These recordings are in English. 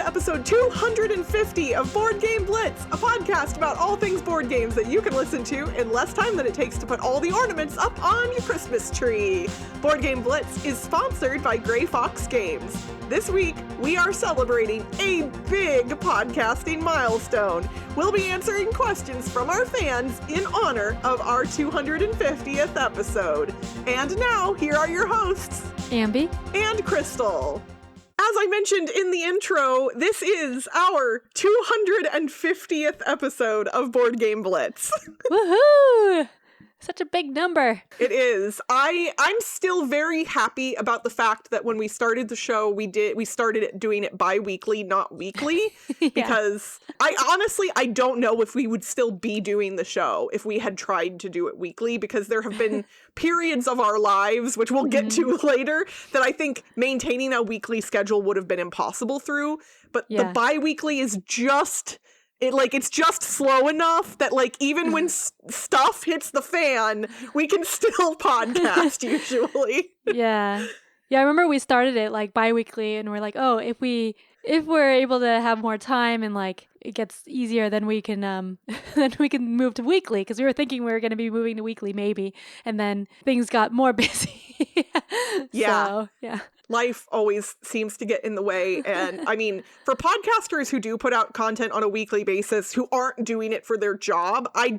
episode 250 of Board Game Blitz, a podcast about all things board games that you can listen to in less time than it takes to put all the ornaments up on your Christmas tree. Board Game Blitz is sponsored by Grey Fox Games. This week, we are celebrating a big podcasting milestone. We'll be answering questions from our fans in honor of our 250th episode. And now, here are your hosts, Ambie and Crystal. As I mentioned in the intro, this is our 250th episode of Board Game Blitz. Woohoo! Such a big number. It is. I'm still very happy about the fact that when we started the show, we started doing it bi-weekly, not weekly, Yeah. because I don't know if we would still be doing the show if we had tried to do it weekly, because there have been periods of our lives, which we'll get to later, that I think maintaining a weekly schedule would have been impossible through. But the bi-weekly is just... it's just slow enough that, even when stuff hits the fan, we can still podcast, usually. Yeah. Yeah, I remember we started it, bi-weekly, and we're like, oh, if we're able to have more time and, it gets easier, then we can move to weekly, because we were thinking we were going to be moving to weekly, maybe, and then things got more busy. Yeah. So, yeah. Life always seems to get in the way. And I mean, for podcasters who do put out content on a weekly basis, who aren't doing it for their job, I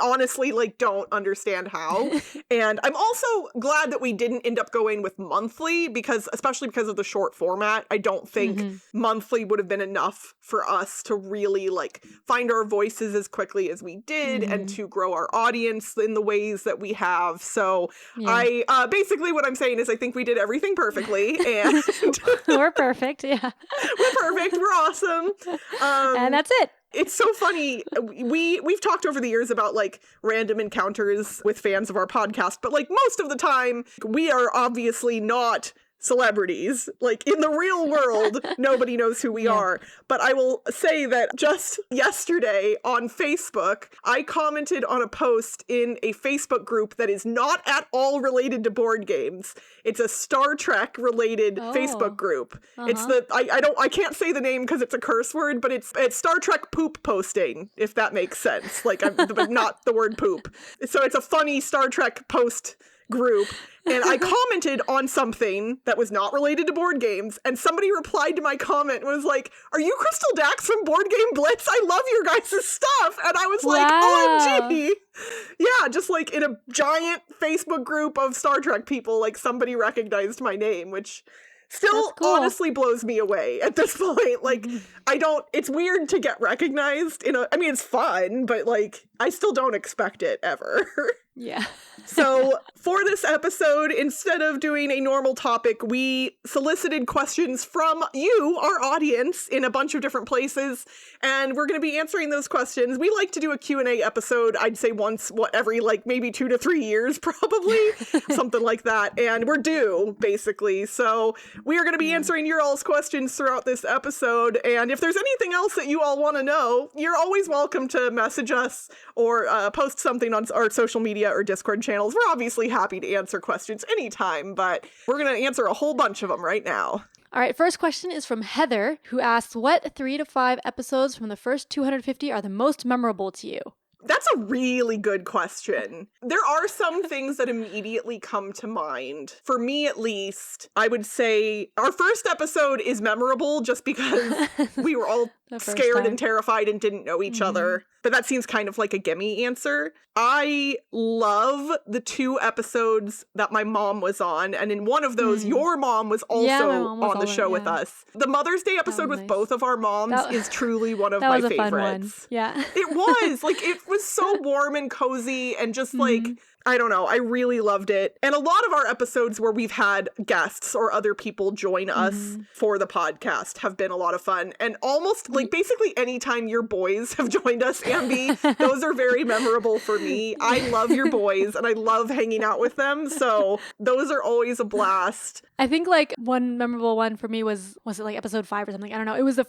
honestly don't understand how. And I'm also glad that we didn't end up going with monthly, especially because of the short format. I don't think monthly would have been enough for us to really find our voices as quickly as we did and to grow our audience in the ways that we have. So I basically what I'm saying is I think we did everything perfectly. And we're perfect. Yeah, we're perfect. We're awesome. And that's it. It's so funny. We've talked over the years about random encounters with fans of our podcast, but most of the time we are obviously not celebrities. In the real world, nobody knows who we are. But I will say that just yesterday on Facebook, I commented on a post in a Facebook group that is not at all related to board games. It's a Star Trek related Facebook group. It's I can't say the name because it's a curse word, but it's Star Trek poop posting, if that makes sense. But not the word poop. So it's a funny Star Trek post group, and I commented on something that was not related to board games, and somebody replied to my comment and was like, "Are you Crystal Dax from Board Game Blitz? I love your guys' stuff." And I was like, OMG. Yeah, just in a giant Facebook group of Star Trek people, somebody recognized my name, which still honestly blows me away at this point. It's weird to get recognized it's fun, but I still don't expect it ever. Yeah. So for this episode, instead of doing a normal topic, we solicited questions from you, our audience, in a bunch of different places, and we're going to be answering those questions. We like to do a Q&A episode, I'd say once, every maybe 2 to 3 years, probably, something like that, and we're due, basically. So we are going to be answering your all's questions throughout this episode, and if there's anything else that you all want to know, you're always welcome to message us or post something on our social media or Discord channels. We're obviously happy to answer questions anytime, but we're going to answer a whole bunch of them right now. All right, first question is from Heather, who asks, what 3 to 5 episodes from the first 250 are the most memorable to you? That's a really good question. There are some things that immediately come to mind. For me, at least, I would say our first episode is memorable just because we were all scared and terrified and didn't know each other. But that seems kind of like a gimme answer. I love the 2 episodes that my mom was on. And in one of those, your mom was also on the show with us. The Mother's Day episode with both of our moms is truly one of my favorites. That was a fun one. Yeah. It was. It was so warm and cozy and just I don't know. I really loved it. And a lot of our episodes where we've had guests or other people join us for the podcast have been a lot of fun. And almost basically anytime your boys have joined us, Ambie, those are very memorable for me. I love your boys and I love hanging out with them. So those are always a blast. I think one memorable one for me was it episode 5 or something? I don't know. It was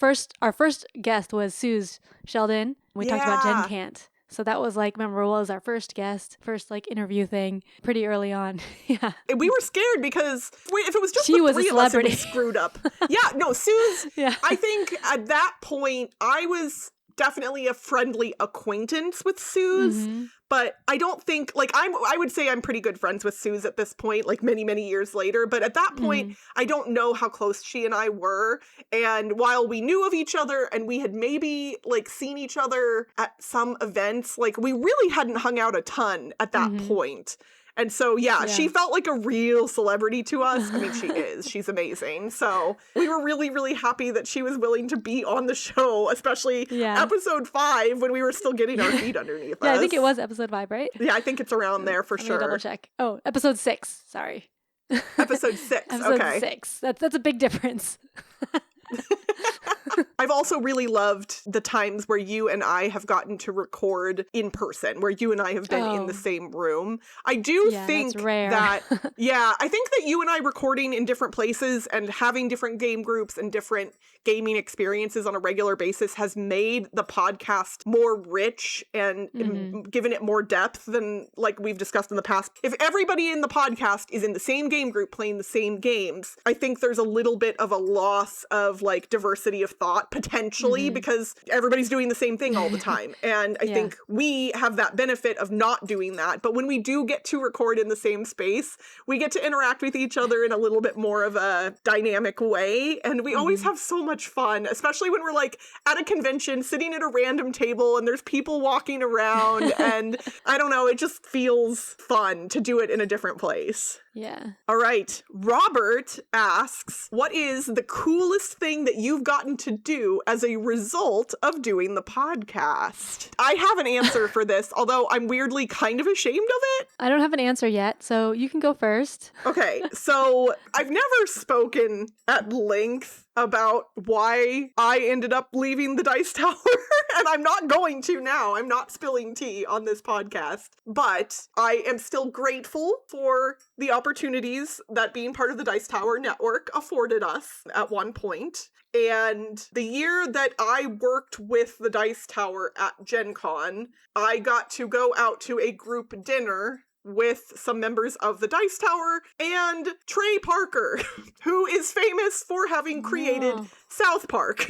our first guest was Suze Sheldon. We talked about Gen Cant. So that was like memorable as our first guest, first like interview thing pretty early on. Yeah. And we were scared because if it was just She the was a three of us, it'd be celebrity. screwed up. Yeah, no, Sue's, Yeah. I think at that point, I was definitely a friendly acquaintance with Sue's, Mm-hmm. but I don't think, like, I would say I'm pretty good friends with Sue's at this point, like many, many years later, but at that point, I don't know how close she and I were, and while we knew of each other and we had maybe, like, seen each other at some events, like, we really hadn't hung out a ton at that point. And so, yeah, she felt like a real celebrity to us. I mean, she is. She's amazing. So we were really, really happy that she was willing to be on the show, especially episode 5 when we were still getting our feet underneath us. Yeah, I think it was episode 5, right? Yeah, I think it's around there for sure. Double check. Oh, episode 6. Sorry. Episode 6. Episode okay. 6. That's a big difference. I've also really loved the times where you and I have gotten to record in person, where you and I have been in the same room. I do think that's rare. that, I think that you and I recording in different places and having different game groups and different gaming experiences on a regular basis has made the podcast more rich and given it more depth than like we've discussed in the past. If everybody in the podcast is in the same game group playing the same games, I think there's a little bit of a loss of like diversity of thought potentially because everybody's doing the same thing all the time. And I think we have that benefit of not doing that. But when we do get to record in the same space, we get to interact with each other in a little bit more of a dynamic way. And we always have so much fun, especially when we're like at a convention sitting at a random table and there's people walking around and I don't know, it just feels fun to do it in a different place. Yeah. All right. Robert asks, what is the coolest thing that you've gotten to do as a result of doing the podcast? I have an answer for this, although I'm weirdly kind of ashamed of it. I don't have an answer yet, so you can go first. Okay. So I've never spoken at length about why I ended up leaving the Dice Tower, and I'm not going to now. I'm not spilling tea on this podcast, but I am still grateful for the opportunities that being part of the Dice Tower network afforded us at one point. And the year that I worked with the Dice Tower at Gen Con, I got to go out to a group dinner with some members of the Dice Tower and Trey Parker, who is famous for having created South Park.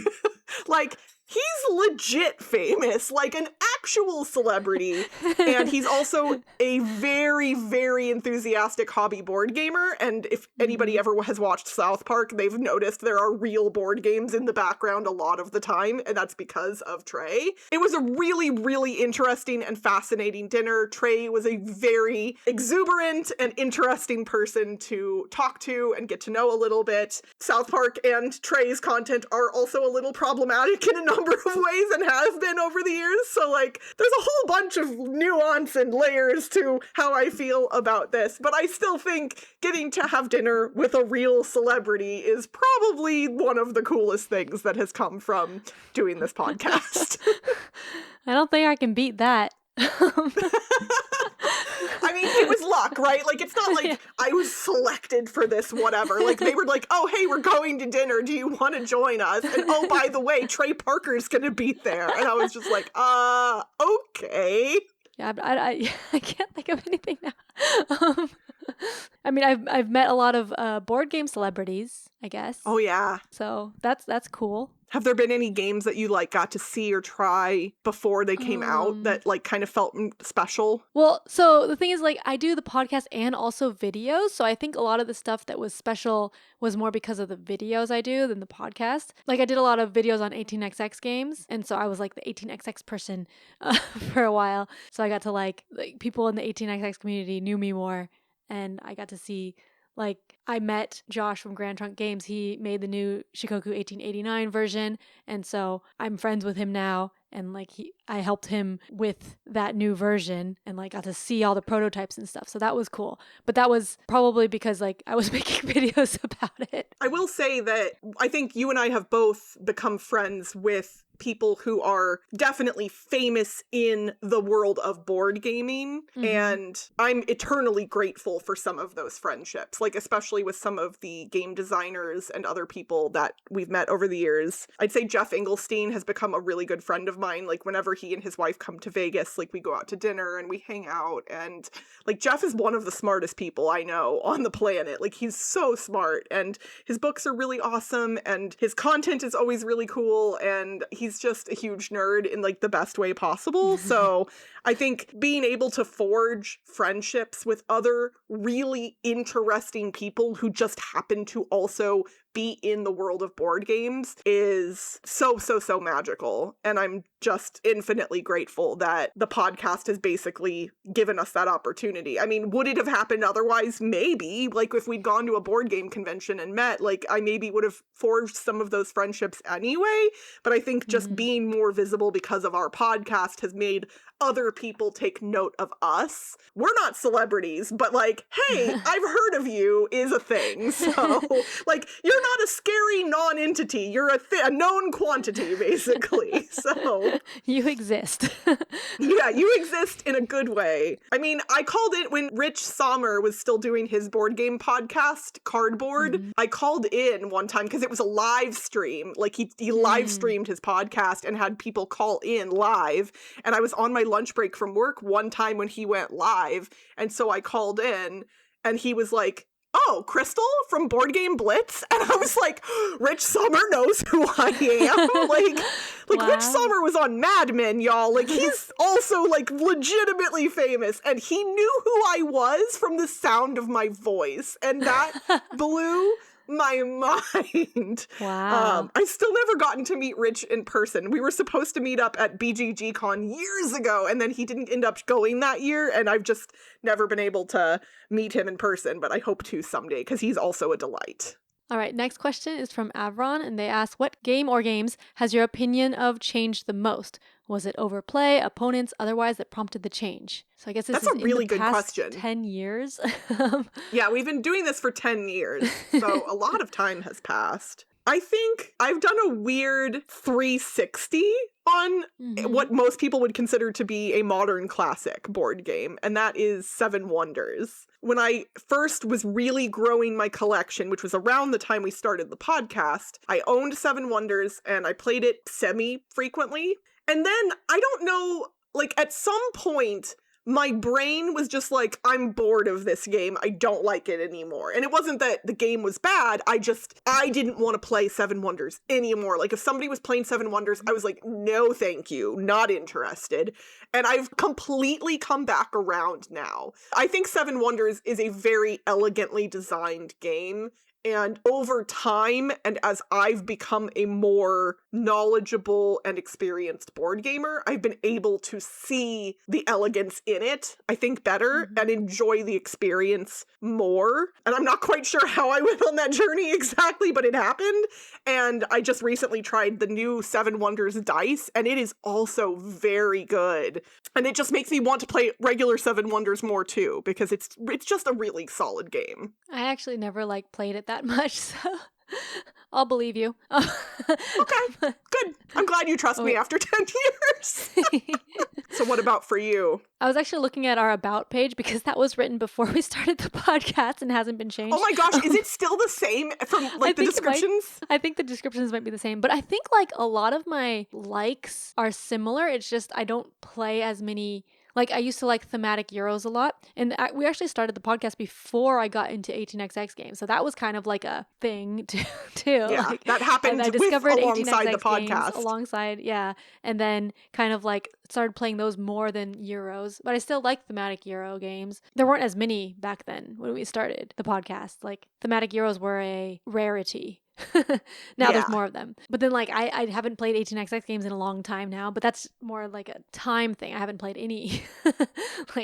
Like, he's legit famous, like an actual celebrity. And he's also a very, very enthusiastic hobby board gamer. And if anybody ever has watched South Park, they've noticed there are real board games in the background a lot of the time. And that's because of Trey. It was a really, really interesting and fascinating dinner. Trey was a very exuberant and interesting person to talk to and get to know a little bit. South Park and Trey's content are also a little problematic in a number of ways and have been over the years. So like there's a whole bunch of nuance and layers to how I feel about this, but I still think getting to have dinner with a real celebrity is probably one of the coolest things that has come from doing this podcast. I don't think I can beat that. I mean, it was luck, right? Like, it's not like I was selected for this, whatever. Like, they were like, oh, hey, we're going to dinner. Do you want to join us? And oh, by the way, Trey Parker's going to be there. And I was just like, okay. Yeah, but I can't think of anything now. I mean, I've met a lot of board game celebrities, I guess. Oh, yeah. So that's cool. Have there been any games that you like got to see or try before they came out that like kind of felt special? Well, so the thing is, like, I do the podcast and also videos. So I think a lot of the stuff that was special was more because of the videos I do than the podcast. Like, I did a lot of videos on 18xx games. And so I was like the 18xx person for a while. So I got to like people in the 18xx community knew me more. And I got to see, like, I met Josh from Grand Trunk Games. He made the new Shikoku 1889 version. And so I'm friends with him now. And like I helped him with that new version and like got to see all the prototypes and stuff. So that was cool. But that was probably because like I was making videos about it. I will say that I think you and I have both become friends with people who are definitely famous in the world of board gaming. Mm-hmm. And I'm eternally grateful for some of those friendships, like especially with some of the game designers and other people that we've met over the years. I'd say Jeff Engelstein has become a really good friend of mine. Like whenever he and his wife come to Vegas, like we go out to dinner and we hang out, and like Jeff is one of the smartest people I know on the planet. Like he's so smart, and his books are really awesome, and his content is always really cool, and he's just a huge nerd in like the best way possible. So I think being able to forge friendships with other really interesting people who just happen to also be in the world of board games is so magical. And I'm just infinitely grateful that the podcast has basically given us that opportunity. I mean, would it have happened otherwise? Maybe. Like if we'd gone to a board game convention and met, like I maybe would have forged some of those friendships anyway. But I think just being more visible because of our podcast has made other people take note of us. We're not celebrities, but like, hey, I've heard of you is a thing. So like, you're not a scary non-entity. You're a known quantity, basically. So you exist. Yeah, you exist in a good way. I mean, I called it when Rich Sommer was still doing his board game podcast, Cardboard. I called in one time because it was a live stream. Like he live streamed his podcast and had people call in live. And I was on my lunch break from work one time when he went live. And so I called in and he was like, "Oh, Crystal from Board Game Blitz?" And I was like, Rich Sommer knows who I am. Like Wow. Rich Sommer was on Mad Men, y'all. Like he's also like legitimately famous, and he knew who I was from the sound of my voice, and that blew my mind. Wow. I still never gotten to meet Rich in person. We were supposed to meet up at BGG Con years ago, and then he didn't end up going that year, and I've just never been able to meet him in person, but I hope to someday, because he's also a delight. All right, next question is from Avron, and they ask, what game or games has your opinion of changed the most? Was it overplay, opponents, otherwise that prompted the change? So I guess this That's is a really in the good past question. 10 years. Yeah, we've been doing this for 10 years, so a lot of time has passed. I think I've done a weird 360 on what most people would consider to be a modern classic board game, and that is Seven Wonders. When I first was really growing my collection, which was around the time we started the podcast, I owned Seven Wonders and I played it semi-frequently. And then, I don't know, like at some point, my brain was just like, I'm bored of this game. I don't like it anymore. And it wasn't that the game was bad. I didn't want to play Seven Wonders anymore. Like if somebody was playing Seven Wonders, I was like, no, thank you. Not interested. And I've completely come back around now. I think Seven Wonders is a very elegantly designed game. And over time, and as I've become a more knowledgeable and experienced board gamer, I've been able to see the elegance in it, I think, better and enjoy the experience more. And I'm not quite sure how I went on that journey exactly, but it happened. And I just recently tried the new Seven Wonders dice, and it is also very good. And it just makes me want to play regular Seven Wonders more too, because it's just a really solid game. I actually never played it that much, so I'll believe you. Okay, good. I'm glad you trust me after 10 years. So what about for you? I was actually looking at our About page because that was written before we started the podcast and hasn't been changed. Oh my gosh, is it still the same from the descriptions? I think the descriptions might be the same, but I think a lot of my likes are similar. It's just I don't play as many. I used to like thematic Euros a lot, and we actually started the podcast before I got into 18xx games, so that was kind of like a thing too. Yeah, that happened I discovered alongside 18xx the podcast. games alongside, yeah, and then kind of started playing those more than Euros, but I still like thematic Euro games. There weren't as many back then when we started the podcast. Thematic Euros were a rarity. Now there's more of them. But then I haven't played 18xx games in a long time now, but that's more like a time thing. I haven't played any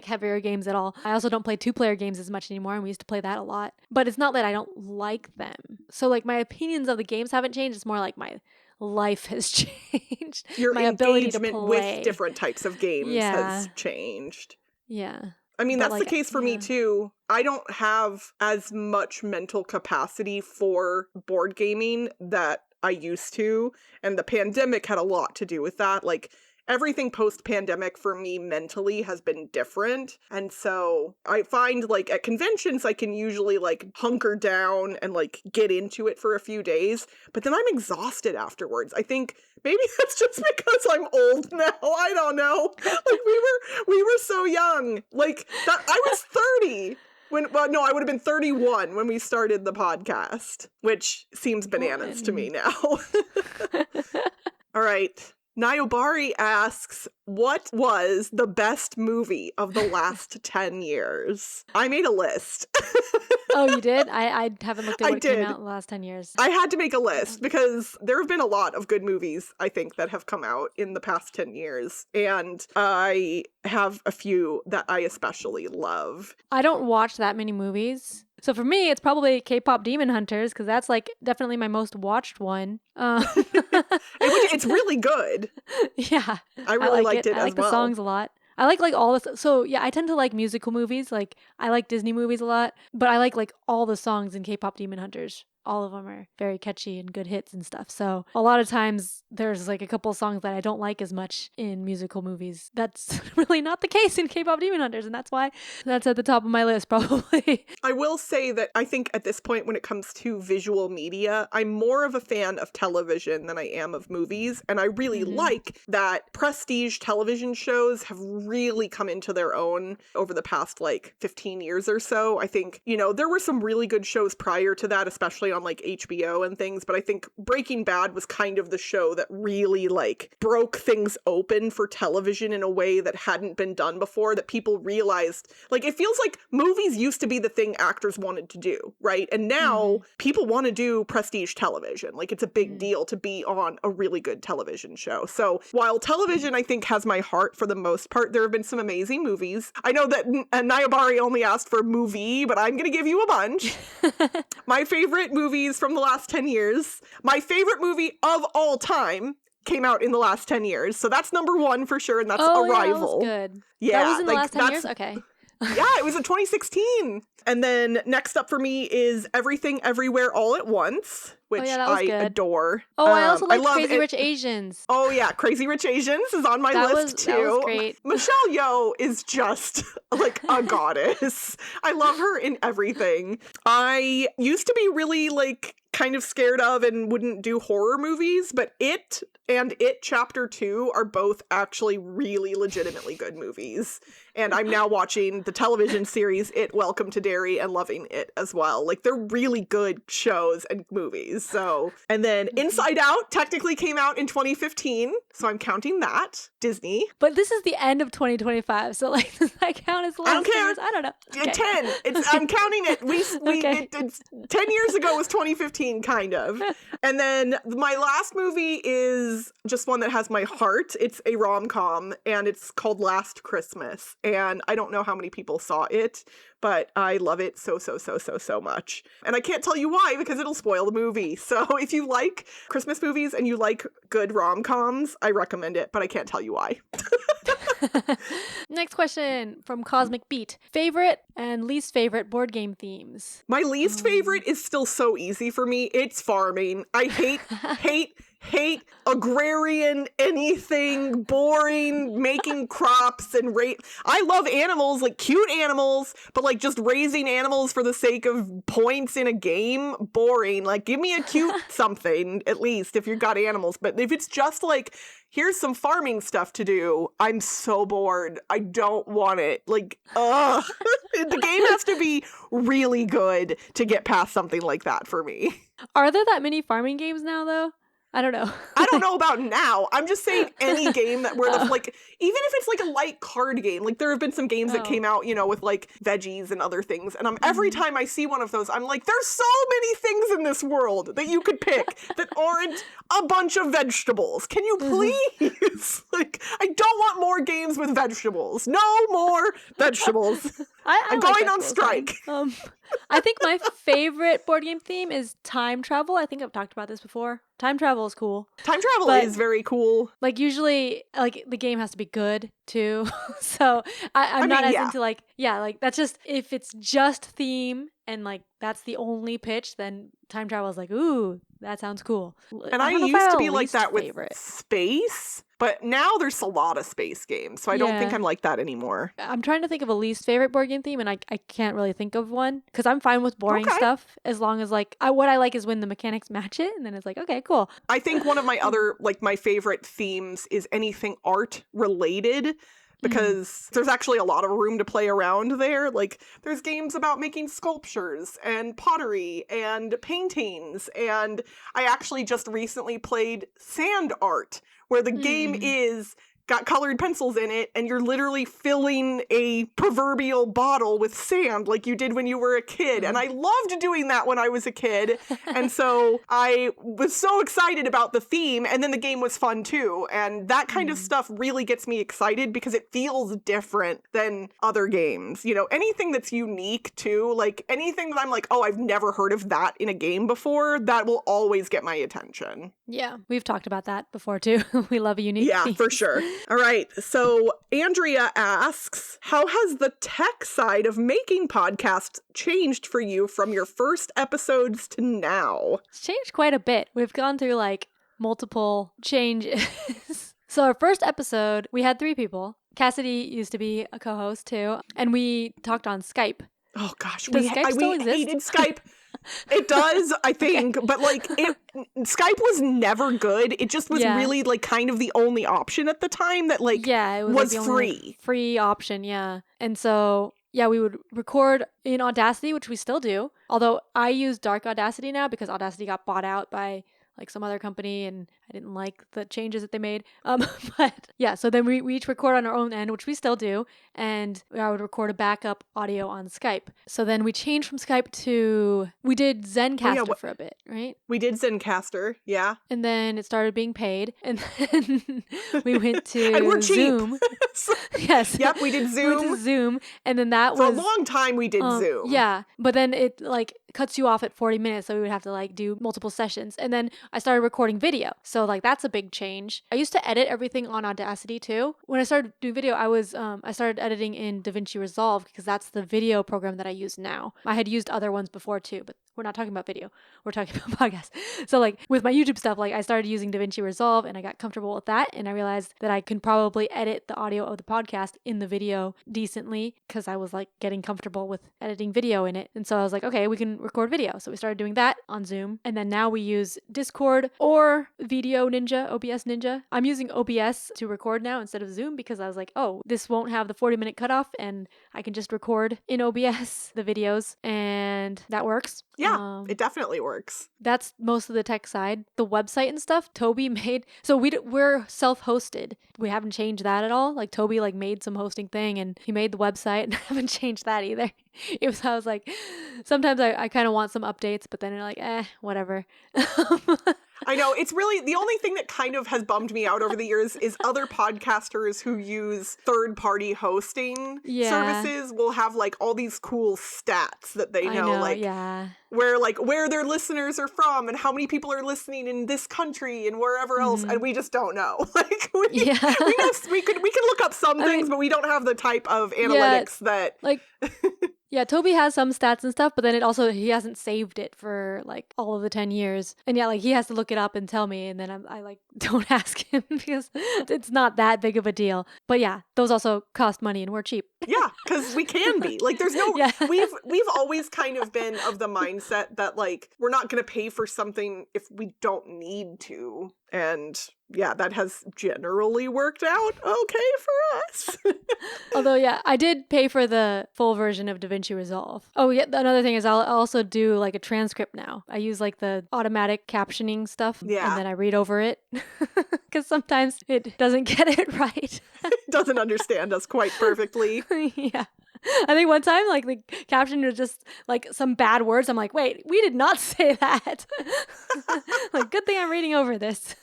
heavier games at all. I also don't play 2-player games as much anymore, and we used to play that a lot. But it's not that I don't like them. So my opinions of the games haven't changed. It's more like my life has changed. Your my ability to engagement play with different types of games has changed. Yeah. I mean, that's the case for me too. I don't have as much mental capacity for board gaming that I used to, and the pandemic had a lot to do with that. everything post-pandemic for me mentally has been different. And so I find like at conventions, I can usually like hunker down and like get into it for a few days, but then I'm exhausted afterwards. I think maybe that's just because I'm old now. I don't know. Like we were so young. Like that, I was 30. No, I would have been 31 when we started the podcast, which seems bananas to me now. All right. Nyobari asks, what was the best movie of the last 10 years? I made a list. Oh, you did? I haven't looked at what came out in the last 10 years. I had to make a list because there have been a lot of good movies, I think, that have come out in the past 10 years. And I have a few that I especially love. I don't watch that many movies. So for me, it's probably K-pop Demon Hunters, because that's like definitely my most watched one. It's really good. Yeah. I really liked it as well. I like the songs a lot. I like all the, so yeah, I tend to like musical movies. Like I like Disney movies a lot, but I like all the songs in K-pop Demon Hunters. All of them are very catchy and good hits and stuff. So a lot of times there's like a couple songs that I don't like as much in musical movies. That's really not the case in K-pop Demon Hunters, and that's why that's at the top of my list probably. I will say that I think at this point when it comes to visual media, I'm more of a fan of television than I am of movies, and I really like that prestige television shows have really come into their own over the past like 15 years or so. I think, there were some really good shows prior to that, especially on like HBO and things, but I think Breaking Bad was kind of the show that really like broke things open for television in a way that hadn't been done before, that people realized, like, it feels like movies used to be the thing actors wanted to do, right? And now people want to do prestige television. Like, it's a big deal to be on a really good television show. So while television, I think, has my heart for the most part, there have been some amazing movies. I know that Nyobari only asked for movie, but I'm going to give you a bunch. My favorite movies from the last 10 years. My favorite movie of all time came out in the last 10 years. So that's number one for sure, and that's Arrival. Yeah, that was good. Yeah, that was in the last 10 years? Okay. Yeah, it was in 2016. And then next up for me is Everything Everywhere All at Once, which I adore. Oh, I also like Crazy Rich Asians. Oh yeah, Crazy Rich Asians is on my list too. That was great. Michelle Yeoh is just like a goddess. I love her in everything. I used to be really like kind of scared of and wouldn't do horror movies, but It and It Chapter 2 are both actually really legitimately good movies. And I'm now watching the television series It, Welcome to Derry, and loving it as well. Like, they're really good shows and movies. So, and then Inside Out technically came out in 2015, so I'm counting that. Disney. But this is the end of 2025, so like, does that count as the last 10 years? I don't know. Okay. 10. I'm counting it. It's 10 years ago was 2015, kind of. And then my last movie is just one that has my heart. It's a rom-com, and it's called Last Christmas. And I don't know how many people saw it, but I love it so much. And I can't tell you why, because it'll spoil the movie. So if you like Christmas movies and you like good rom-coms, I recommend it, but I can't tell you why. Next question from Cosmic Beat. Favorite and least favorite board game themes? My least favorite is still so easy for me. It's farming. I hate agrarian anything, boring, making crops and I love animals, like cute animals, but like just raising animals for the sake of points in a game, boring. Like, give me a cute something, at least, if you've got animals. But if it's just like, here's some farming stuff to do, I'm so bored. I don't want it. Like, ugh. The game has to be really good to get past something like that for me. Are there that many farming games now, though? I don't know. I don't know about now. I'm just saying any game that where like, even if it's like a light card game, like there have been some games that came out, with like veggies and other things. And every time I see one of those, I'm like, there's so many things in this world that you could pick that aren't a bunch of vegetables. Can you please? Like, I don't want more games with vegetables. No more vegetables. I'm going on strike. I think my favorite board game theme is time travel. I think I've talked about this before. Time travel is cool. Time travel is very cool. Like, usually, like, the game has to be good, too. So, I'm not as into, like, that's just, if it's just theme and, like, that's the only pitch, then time travel is like, ooh, that sounds cool. And I used to be like that with space. But now there's a lot of space games, so I don't think I'm like that anymore. I'm trying to think of a least favorite board game theme, and I can't really think of one, because I'm fine with boring stuff as long as like what I like is when the mechanics match it, and then it's like, okay, cool. I think one of my other, like my favorite themes is anything art related, because there's actually a lot of room to play around there. Like, there's games about making sculptures and pottery and paintings, and I actually just recently played sand art, where the game is got colored pencils in it, and you're literally filling a proverbial bottle with sand like you did when you were a kid. And I loved doing that when I was a kid. And so I was so excited about the theme, and then the game was fun too. And that kind of stuff really gets me excited because it feels different than other games. You know, anything that's unique too, like anything that I'm like, oh, I've never heard of that in a game before, that will always get my attention. Yeah, we've talked about that before too. We love a unique theme. For sure. All right. So Andrea asks, how has the tech side of making podcasts changed for you from your first episodes to now? It's changed quite a bit. We've gone through like multiple changes. So our first episode, we had 3 people. Cassidy used to be a co-host too, and we talked on Skype. Oh gosh, Does Skype still we exist? hated Skype. It does, I think, but like Skype was never good. It just was really like kind of the only option at the time that like it was like free. Free option, And so we would record in Audacity, which we still do. Although I use Dark Audacity now because Audacity got bought out by like some other company, and I didn't like the changes that they made. But yeah, so then we each record on our own end, which we still do, and I would record a backup audio on Skype. So then we changed from Skype to, we did Zencaster for a bit, right? We did Zencaster, yeah. And then it started being paid, and then we went to and we're Zoom. Yes. Yep, we did Zoom. We went to Zoom, and then that for was... a long time we did Zoom. Yeah, but then it like cuts you off at 40 minutes, so we would have to like do multiple sessions. And then I started recording video. So like that's a big change. I used to edit everything on Audacity too. When I started doing video, I started editing in DaVinci Resolve because that's the video program that I use now. I had used other ones before too, but we're not talking about video. We're talking about podcasts. So like with my YouTube stuff, like I started using DaVinci Resolve and I got comfortable with that, and I realized that I can probably edit the audio of the podcast in the video decently because I was like getting comfortable with editing video in it. And so I was like, okay, we can record video. So we started doing that on Zoom, and then now we use Discord or Video Ninja, OBS Ninja. I'm using OBS to record now instead of Zoom because I was like, oh, this won't have the 40-minute cutoff, and I can just record in OBS the videos, and that works. Yeah, it definitely works. That's most of the tech side. The website and stuff, Toby made. So we're self-hosted. We haven't changed that at all. Like Toby like made some hosting thing, and he made the website, and I haven't changed that either. I was like, sometimes I kind of want some updates, but then you're like, whatever. I know, it's really, the only thing that kind of has bummed me out over the years is other podcasters who use third-party hosting services will have like all these cool stats that they know like where their listeners are from and how many people are listening in this country and wherever else, and we just don't know. Like we can look up some things, but we don't have the type of analytics that like yeah, Toby has some stats and stuff, but then he hasn't saved it for like all of the 10 years. And yeah, like he has to look it up and tell me, and then I like don't ask him because it's not that big of a deal. But yeah, those also cost money and we're cheap. Yeah, because we can be. Like there's no we've always kind of been of the mindset that like we're not gonna pay for something if we don't need to. And yeah, that has generally worked out okay for us. Although, yeah, I did pay for the full version of DaVinci Resolve. Oh, yeah, another thing is I'll also do like a transcript now. I use like the automatic captioning stuff, and then I read over it because sometimes it doesn't get it right. It doesn't understand us quite perfectly. Yeah. I think one time, like, the caption was just, like, some bad words. I'm like, wait, we did not say that. Like, good thing I'm reading over this.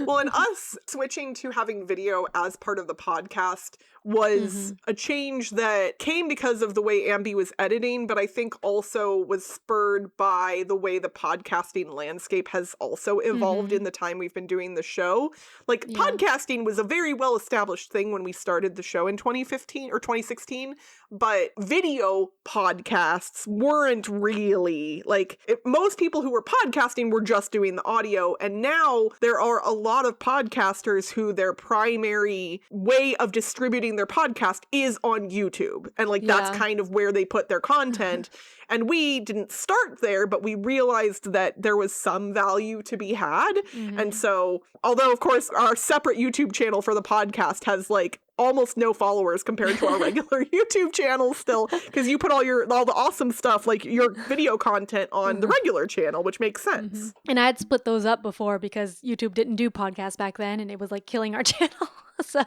Well, and us switching to having video as part of the podcast was a change that came because of the way Ambie was editing, but I think also was spurred by the way the podcasting landscape has also evolved in the time we've been doing the show. Like, podcasting was a very well-established thing when we started the show in 2015 or 2016, but video podcasts weren't really, like, most people who were podcasting were just doing the audio, and now there are a lot of podcasters who their primary way of distributing their podcast is on YouTube, and like that's kind of where they put their content. And we didn't start there, but we realized that there was some value to be had. And so, although of course our separate YouTube channel for the podcast has like almost no followers compared to our regular YouTube channel still, because you put all the awesome stuff, like your video content, on the regular channel, which makes sense. And I had split those up before because YouTube didn't do podcasts back then, and it was like killing our channel. So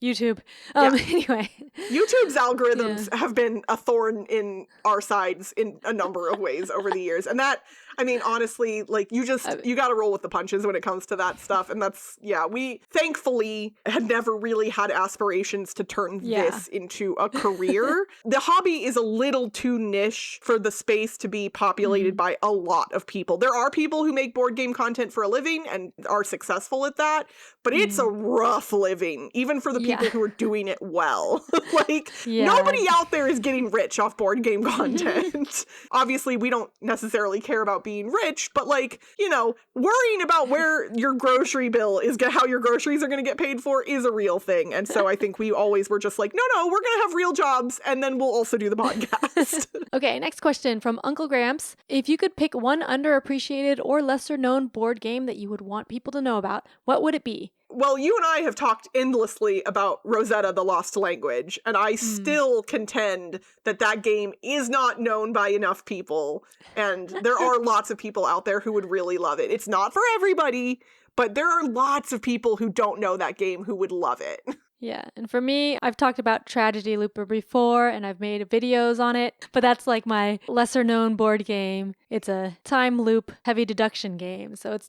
YouTube. Anyway. YouTube's algorithms have been a thorn in our sides in a number of ways over the years. And that, I mean, honestly, like, you got to roll with the punches when it comes to that stuff. And that's, we thankfully had never really had aspirations to turn this into a career. The hobby is a little too niche for the space to be populated by a lot of people. There are people who make board game content for a living and are successful at that, but it's a rough living, even for the people who are doing it well. Like, nobody out there is getting rich off board game content. Obviously, we don't necessarily care about being rich, but like, you know, worrying about where your grocery bill is, how your groceries are going to get paid for is a real thing. And so I think we always were just like, no, we're going to have real jobs, and then we'll also do the podcast. Okay, next question from Uncle Gramps. If you could pick one underappreciated or lesser known board game that you would want people to know about, what would it be? Well, you and I have talked endlessly about Rosetta, the Lost Language, and I still contend that game is not known by enough people, and there are lots of people out there who would really love it. It's not for everybody, but there are lots of people who don't know that game who would love it. Yeah, and for me, I've talked about Tragedy Looper before, and I've made videos on it, but that's like my lesser-known board game. It's a time loop, heavy deduction game, so it's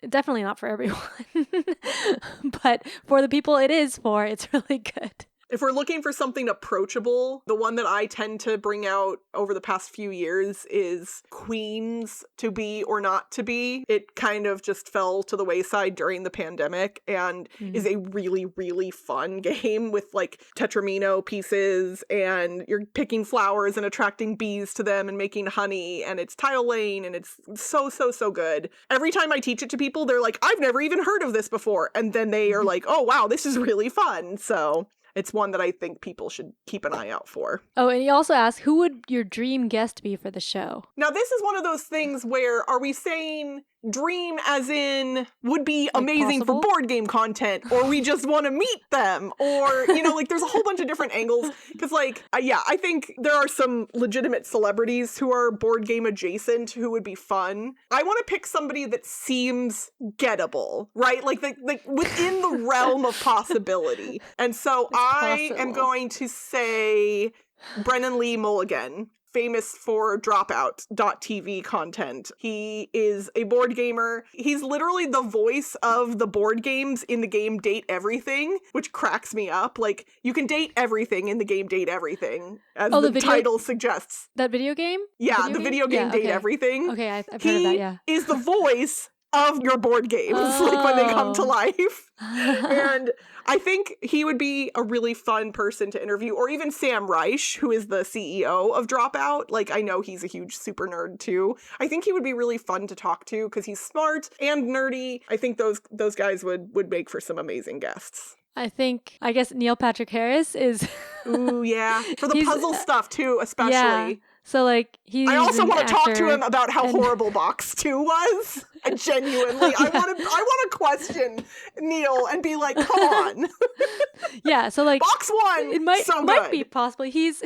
definitely not for everyone. But for the people it is for, it's really good. If we're looking for something approachable, the one that I tend to bring out over the past few years is Queens, To Be or Not to Be. It kind of just fell to the wayside during the pandemic and is a really, really fun game with like tetramino pieces, and you're picking flowers and attracting bees to them and making honey, and it's tile laying, and it's so, so, so good. Every time I teach it to people, they're like, I've never even heard of this before. And then they are like, oh, wow, this is really fun. So it's one that I think people should keep an eye out for. Oh, and he also asked, who would your dream guest be for the show? Now, this is one of those things where, are we saying dream as in would be like amazing possible for board game content, or we just want to meet them, or, you know, like there's a whole bunch of different angles. Because like, I think there are some legitimate celebrities who are board game adjacent who would be fun. I want to pick somebody that seems gettable, right? Like within the realm of possibility. And so I am going to say Brennan Lee Mulligan, famous for Dropout.tv content. He is a board gamer. He's literally the voice of the board games in the game Date Everything, which cracks me up. Like, you can date everything in the game Date Everything, as the title suggests. That video game? Yeah, the video game Date Everything. Okay, I've heard of that, yeah. He is the voice of your board games, like when they come to life. And I think he would be a really fun person to interview, or even Sam Reich, who is the CEO of Dropout. Like, I know he's a huge super nerd too. I think he would be really fun to talk to because he's smart and nerdy. I think those guys would make for some amazing guests. I guess Neil Patrick Harris is... Ooh, yeah. For the puzzle stuff too, especially. Yeah. So, like, I also want to talk to him about how horrible Box 2 was. Genuinely. I want to question Neil and be like, come on. Yeah, so, like... Box 1, it might be possible. He's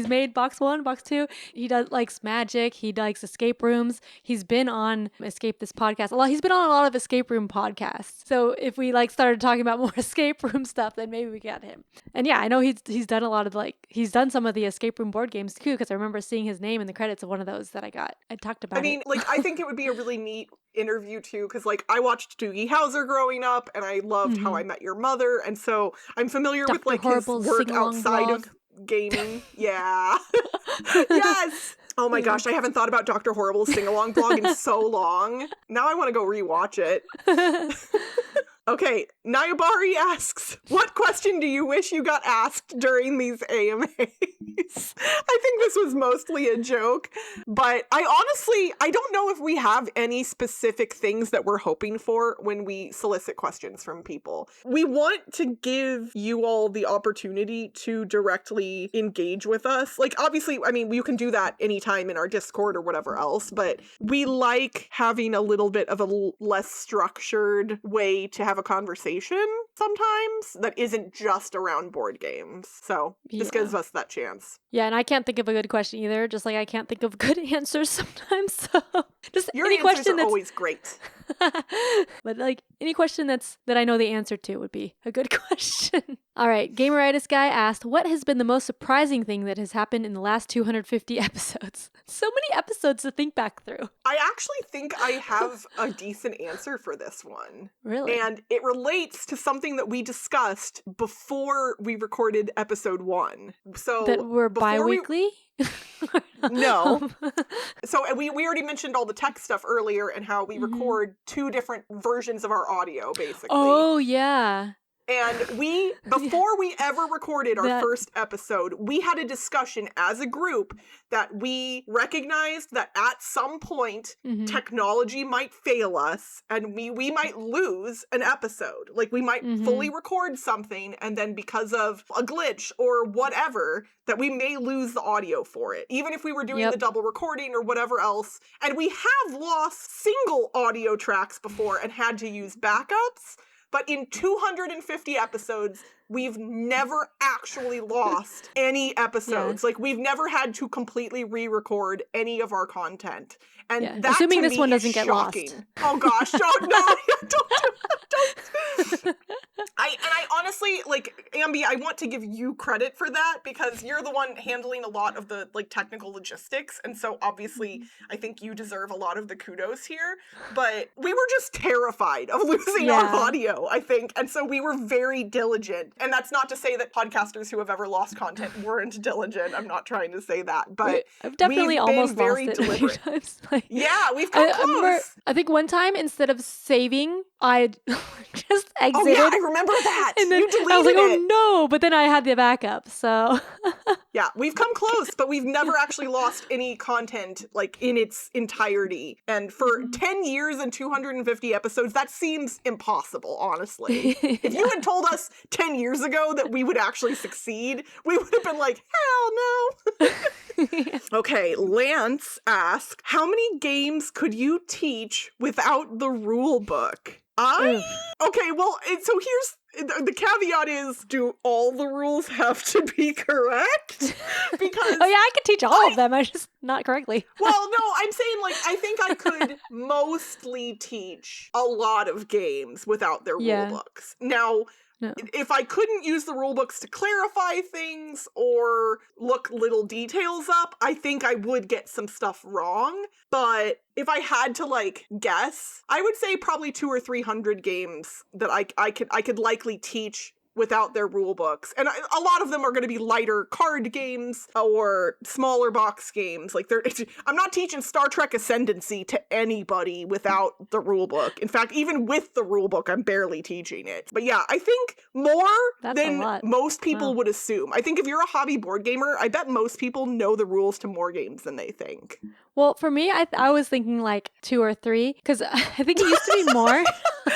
made Box 1, Box 2. He likes magic. He likes escape rooms. He's been on Escape This Podcast. He's been on a lot of escape room podcasts. So, if we, like, started talking about more escape room stuff, then maybe we got him. And yeah, I know he's done a lot of, like... He's done some of the escape room board games, too, because I remember seeing his name in the credits of one of those that I talked about. I mean, like, I think it would be a really neat interview too, because like I watched Doogie Howser growing up, and I loved How I Met Your Mother, and so I'm familiar with like Horrible's his work outside of gaming. Yeah. Yes. Oh my gosh, I haven't thought about Dr. Horrible's sing-along blog in so long. Now I want to go rewatch it. Okay, Nayabari asks, what question do you wish you got asked during these AMAs? I think this was mostly a joke, but I don't know if we have any specific things that we're hoping for when we solicit questions from people. We want to give you all the opportunity to directly engage with us. Like, obviously, I mean, you can do that anytime in our Discord or whatever else, but we like having a little bit of a less structured way to have a conversation sometimes that isn't just around board games. So this gives us that chance. Yeah, and I can't think of a good question either, just like I can't think of good answers sometimes. So just your any answers question are always great. But like any question that I know the answer to would be a good question. All right, Gameritis Guy asked, what has been the most surprising thing that has happened in the last 250 episodes? So many episodes to think back through. I actually think I have a decent answer for this one. Really? And it relates to something that we discussed before we recorded episode 1. So that we're bi-weekly? No. So we already mentioned all the tech stuff earlier and how we record 2 different versions of our audio, basically. Oh, yeah. And before we ever recorded our first episode, we had a discussion as a group that we recognized that at some point, technology might fail us and we might lose an episode. Like, we might fully record something, and then because of a glitch or whatever, that we may lose the audio for it, even if we were doing the double recording or whatever else. And we have lost single audio tracks before and had to use backups. But in 250 episodes, we've never actually lost any episodes. Like, we've never had to completely re-record any of our content. And that, assuming to this me, one doesn't is get shocking. lost. Oh gosh, don't. I honestly, like, Ambie, I want to give you credit for that because you're the one handling a lot of the, like, technical logistics. And so obviously I think you deserve a lot of the kudos here, but we were just terrified of losing our audio, I think. And so we were very diligent. And that's not to say that podcasters who have ever lost content weren't diligent. I'm not trying to say that, but I've definitely almost very lost it deliberate. a few times. Like, we've come close. I think one time, instead of saving, I just exited. Oh yeah, I remember that. And then you deleted I was like, it. oh no, but then I had the backup, so. Yeah, we've come close, but we've never actually lost any content, like, in its entirety. And for 10 years and 250 episodes, that seems impossible, honestly. If you had told us 10 years ago that we would actually succeed, we would have been like, hell no. Okay, Lance asked, how many games could you teach without the rule book? Okay, well, so here's the caveat is, do all the rules have to be correct? Because oh yeah, I could teach all of them, I just not correctly. Well, no, I'm saying, like, I think I could mostly teach a lot of games without their rule books. Now, if I couldn't use the rule books to clarify things or look little details up, I think I would get some stuff wrong. But if I had to, like, guess, I would say probably 200 or 300 games that I could likely teach without their rule books. And a lot of them are going to be lighter card games or smaller box games. Like, I'm not teaching Star Trek Ascendancy to anybody without the rule book. In fact, even with the rule book, I'm barely teaching it. But yeah, I think more than most people would assume. I think if you're a hobby board gamer, I bet most people know the rules to more games than they think. Well, for me, I was thinking like 2 or 3, because I think it used to be more.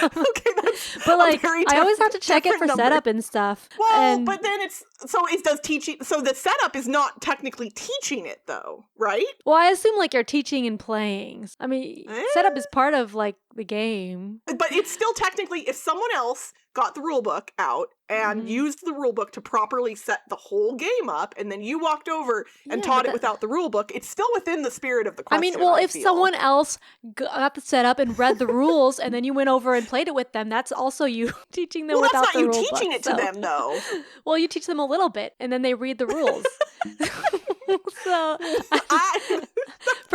Okay, that's but like I always have to check it for setup and stuff. Well, but then so the setup is not technically teaching it though, right? Well, I assume like you're teaching and playing. I mean, setup is part of like the game. But it's still technically, if someone else got the rule book out and used the rule book to properly set the whole game up, and then you walked over and taught it without the rule book, it's still within the spirit of the question. I mean, well, if someone else got the setup and read the rules, and then you went over and played it with them, that's also you teaching them without the rule book. Well, that's not you teaching it to them, though. Well, you teach them a little bit, and then they read the rules. So,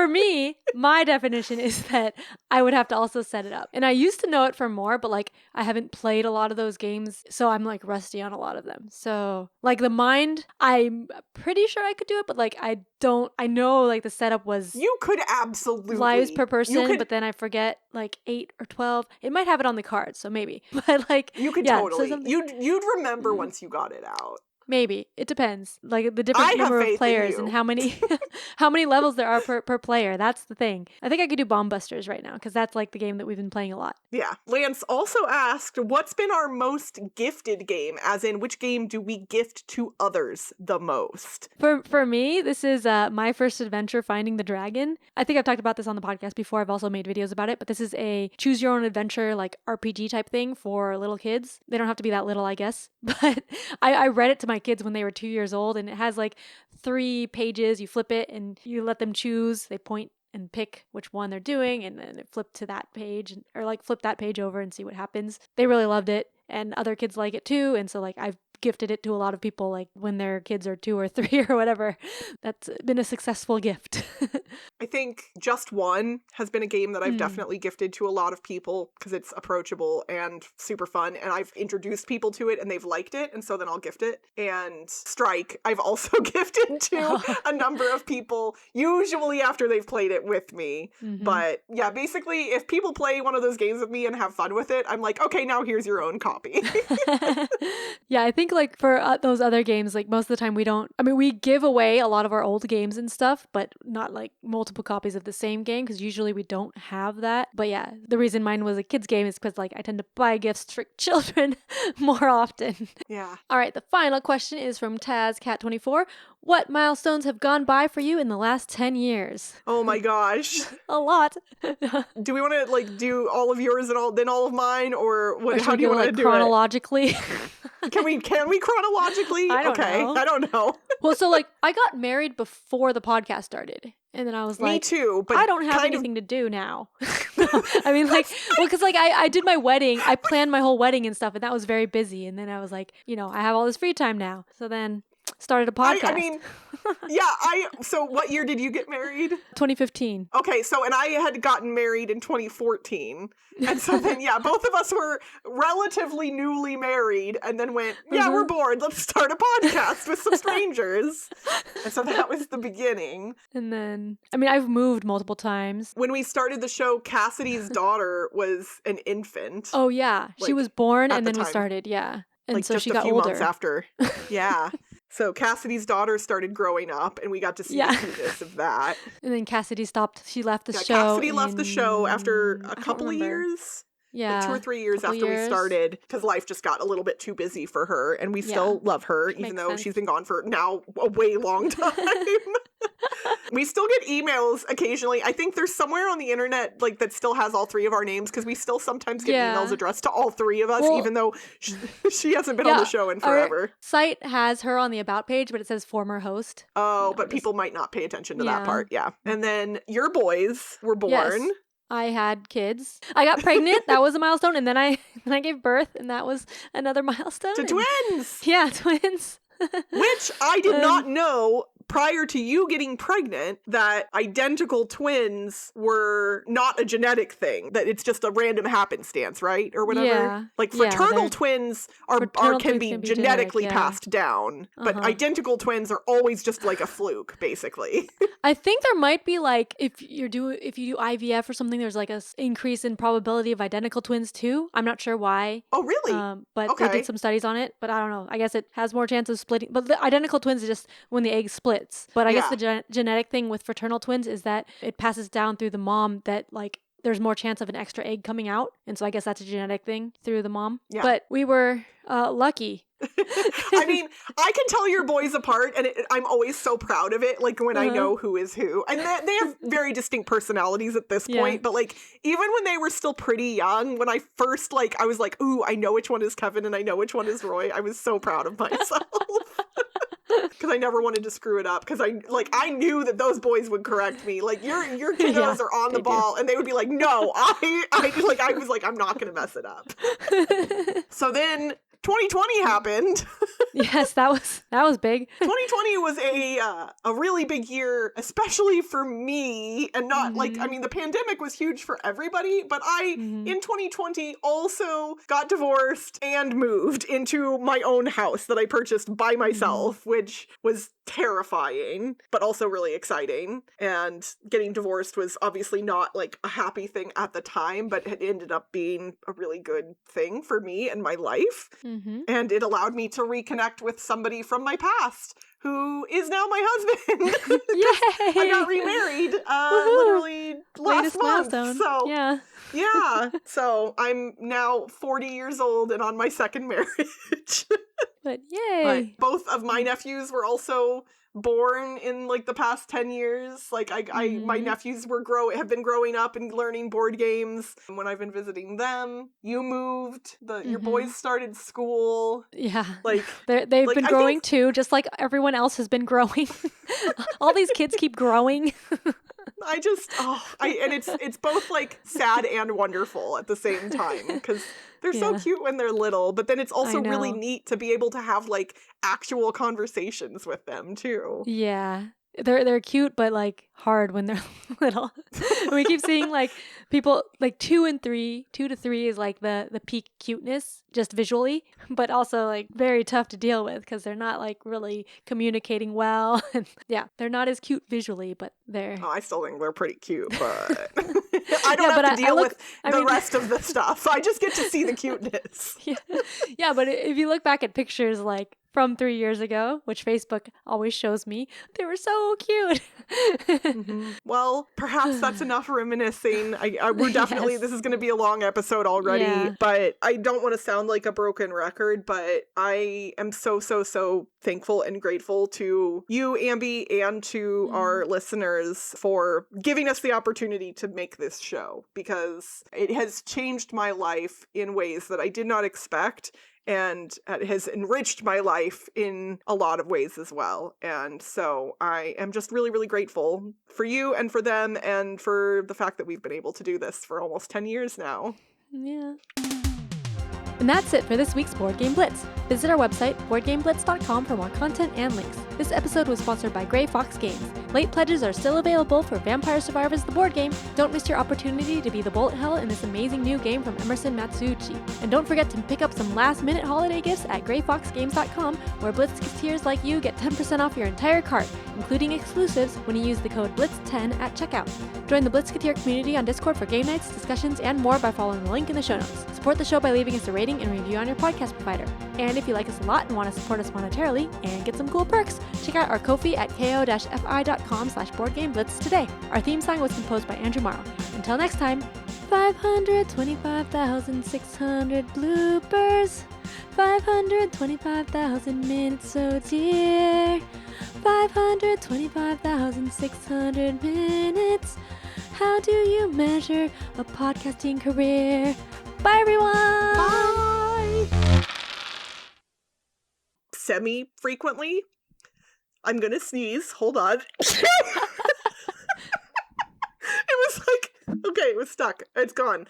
For me, my definition is that I would have to also set it up. And I used to know it for more, but like I haven't played a lot of those games, so I'm like rusty on a lot of them. So like the Mind, I'm pretty sure I could do it, but like I know like the setup was You could absolutely. lives per person, could- but then I forget like 8 or 12. It might have it on the card, so maybe. But like You could yeah, so totally. something- You'd remember once you got it out. Maybe. It depends. Like the I different have number faith in of players you. and how many how many levels there are per player. That's the thing. I think I could do Bomb Busters right now because that's like the game that we've been playing a lot. Yeah. Lance also asked, what's been our most gifted game? As in, which game do we gift to others the most? For me, this is my first adventure, Finding the Dragon. I think I've talked about this on the podcast before. I've also made videos about it, but this is a choose your own adventure, like RPG type thing for little kids. They don't have to be that little, I guess. But I read it to my kids when they were 2 years old, and it has like 3 pages. You flip it and you let them choose. They point and pick which one they're doing, and then flip to that page, or like flip that page over and see what happens. They really loved it, and other kids like it too. And so like I've gifted it to a lot of people, like when their kids are 2 or 3 or whatever. That's been a successful gift. I think Just One has been a game that I've definitely gifted to a lot of people because it's approachable and super fun, and I've introduced people to it and they've liked it, and so then I'll gift it. And Strike, I've also gifted to a number of people, usually after they've played it with me. But yeah, basically, if people play one of those games with me and have fun with it, I'm like, okay, now here's your own copy. Yeah, I think like for those other games, like most of the time we give away a lot of our old games and stuff, but not like multiple copies of the same game because usually we don't have that. But yeah, the reason mine was a kid's game is because like I tend to buy gifts for children more often. Yeah. All right, the final question is from TazCat24. What milestones have gone by for you in the last 10 years? Oh my gosh. A lot. Do we want to like do all of yours and then all of mine, or what? Or How do you want to do chronologically? it? Can we chronologically? I don't okay, know. I don't know. Well, so like I got married before the podcast started. And then I was like, me too, but I don't have anything to do now. I mean, like, well, because like I did my wedding, I planned my whole wedding and stuff, and that was very busy. And then I was like, I have all this free time now. So then started a podcast. I mean, yeah, so what year did you get married? 2015. Okay, so, and I had gotten married in 2014. And so then, yeah, both of us were relatively newly married and then went, yeah, we're bored. Let's start a podcast with some strangers. And so that was the beginning. And then, I mean, I've moved multiple times. When we started the show, Cassidy's daughter was an infant. Oh, yeah. She Like, was born at and the then we time. started, yeah. And like so just she a got few older. months after. Yeah. So Cassidy's daughter started growing up, and we got to see the cuteness of that. And then Cassidy stopped. She left the show. Cassidy left the show after a I don't couple of remember. years. Yeah. Like 2 or 3 years couple after we years. started, because life just got a little bit too busy for her, and we still love her, even Makes though sense. she's been gone for now a way long time. We still get emails occasionally. I think there's somewhere on the internet like that still has all 3 of our names, because we still sometimes get emails addressed to all 3 of us, Well, even though she hasn't been on the show in forever. Our site has her on the About page, but it says former host. Oh, but people might not pay attention to that Yeah. part. Yeah. And then your boys were born. Yes. I had kids. I got pregnant. That was a milestone. And then I gave birth, and that was another milestone. To And- twins, Yeah, twins. which I did not know prior to you getting pregnant that identical twins were not a genetic thing, that it's just a random happenstance, right? Or whatever. Yeah. Like Yeah, fraternal they're- twins fraternal can twins be can be genetically genetic, yeah. passed down, but Uh-huh. identical twins are always just like a fluke, basically. I think there might be like if you do IVF or something, there's like a increase in probability of identical twins too. I'm not sure why. Oh, really? But they Okay. did some studies on it. But I don't know. I guess it has more chance of splitting. But the identical twins is just when the egg splits. But I guess Yeah. the genetic thing with fraternal twins is that it passes down through the mom, that like there's more chance of an extra egg coming out. And so I guess that's a genetic thing through the mom. Yeah. But we were lucky. I mean, I can tell your boys apart, and I'm always so proud of it, like when I know who is who. And they have very distinct personalities at this point, Yeah. but like, even when they were still pretty young, when I first, I was like, ooh, I know which one is Kevin and I know which one is Roy, I was so proud of myself. Because I never wanted to screw it up, because I knew that those boys would correct me. Like, your kiddos Yeah, are on the they do. ball, and they would be like, no, I was like, I'm not going to mess it up. So then 2020 happened. Yes, that was big. 2020 was a really big year, especially for me, and not like, I mean, the pandemic was huge for everybody, but I, in 2020, also got divorced and moved into my own house that I purchased by myself, which was terrifying, but also really exciting. And getting divorced was obviously not like a happy thing at the time, but it ended up being a really good thing for me and my life. And it allowed me to reconnect with somebody from my past who is now my husband. Yay! I got remarried literally last month. Milestone. So yeah. So I'm now 40 years old and on my second marriage. But yay! But both of my nephews were also born in like the past 10 years. Like my nephews have been growing up and learning board games. And when I've been visiting them, you moved, your boys started school. Yeah. Like they've been growing too, just like everyone else has been growing. All these kids keep growing. And it's both like sad and wonderful at the same time, because they're so cute when they're little, but then it's also really neat to be able to have like actual conversations with them too. Yeah. They're cute, but like hard when they're little. And we keep seeing like people like 2 to 3 is like the peak cuteness just visually, but also like very tough to deal with because they're not like really communicating well. And yeah, they're not as cute visually, but they're. Oh, I still think they're pretty cute, but I don't have to deal with the rest of the stuff. I just get to see the cuteness. Yeah, but if you look back at pictures like from 3 years ago, which Facebook always shows me, they were so cute. Well, perhaps that's enough reminiscing. We're definitely, this is going to be a long episode already, but I don't want to sound like a broken record, but I am so thankful and grateful to you, Ambie, and to our listeners for giving us the opportunity to make this show, because it has changed my life in ways that I did not expect. And it has enriched my life in a lot of ways as well. And so I am just really, really grateful for you and for them and for the fact that we've been able to do this for almost 10 years now. Yeah. And that's it for this week's Board Game Blitz. Visit our website, boardgameblitz.com, for more content and links. This episode was sponsored by Grey Fox Games. Late pledges are still available for Vampire Survivors the board game. Don't miss your opportunity to be the bullet hell in this amazing new game from Emerson Matsuuchi. And don't forget to pick up some last-minute holiday gifts at greyfoxgames.com, where Blitzketeers like you get 10% off your entire cart, including exclusives when you use the code BLITZ10 at checkout. Join the Blitzketeer community on Discord for game nights, discussions, and more by following the link in the show notes. Support the show by leaving us a rating and review on your podcast provider. And if you like us a lot and want to support us monetarily and get some cool perks, check out our Ko-fi at ko-fi.com/boardgameblitz today. Our theme song was composed by Andrew Morrow. Until next time, 525,600 bloopers, 525,000 minutes so dear, 525,600 minutes. How do you measure a podcasting career? Bye, everyone! Bye! Semi-frequently. I'm gonna sneeze. Hold on. It was like, okay, it was stuck. It's gone.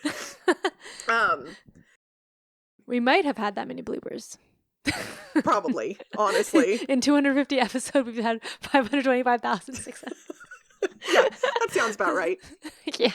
We might have had that many bloopers. Probably, honestly. In 250 episodes, we've had 525,600. Yeah, that sounds about right. Yeah.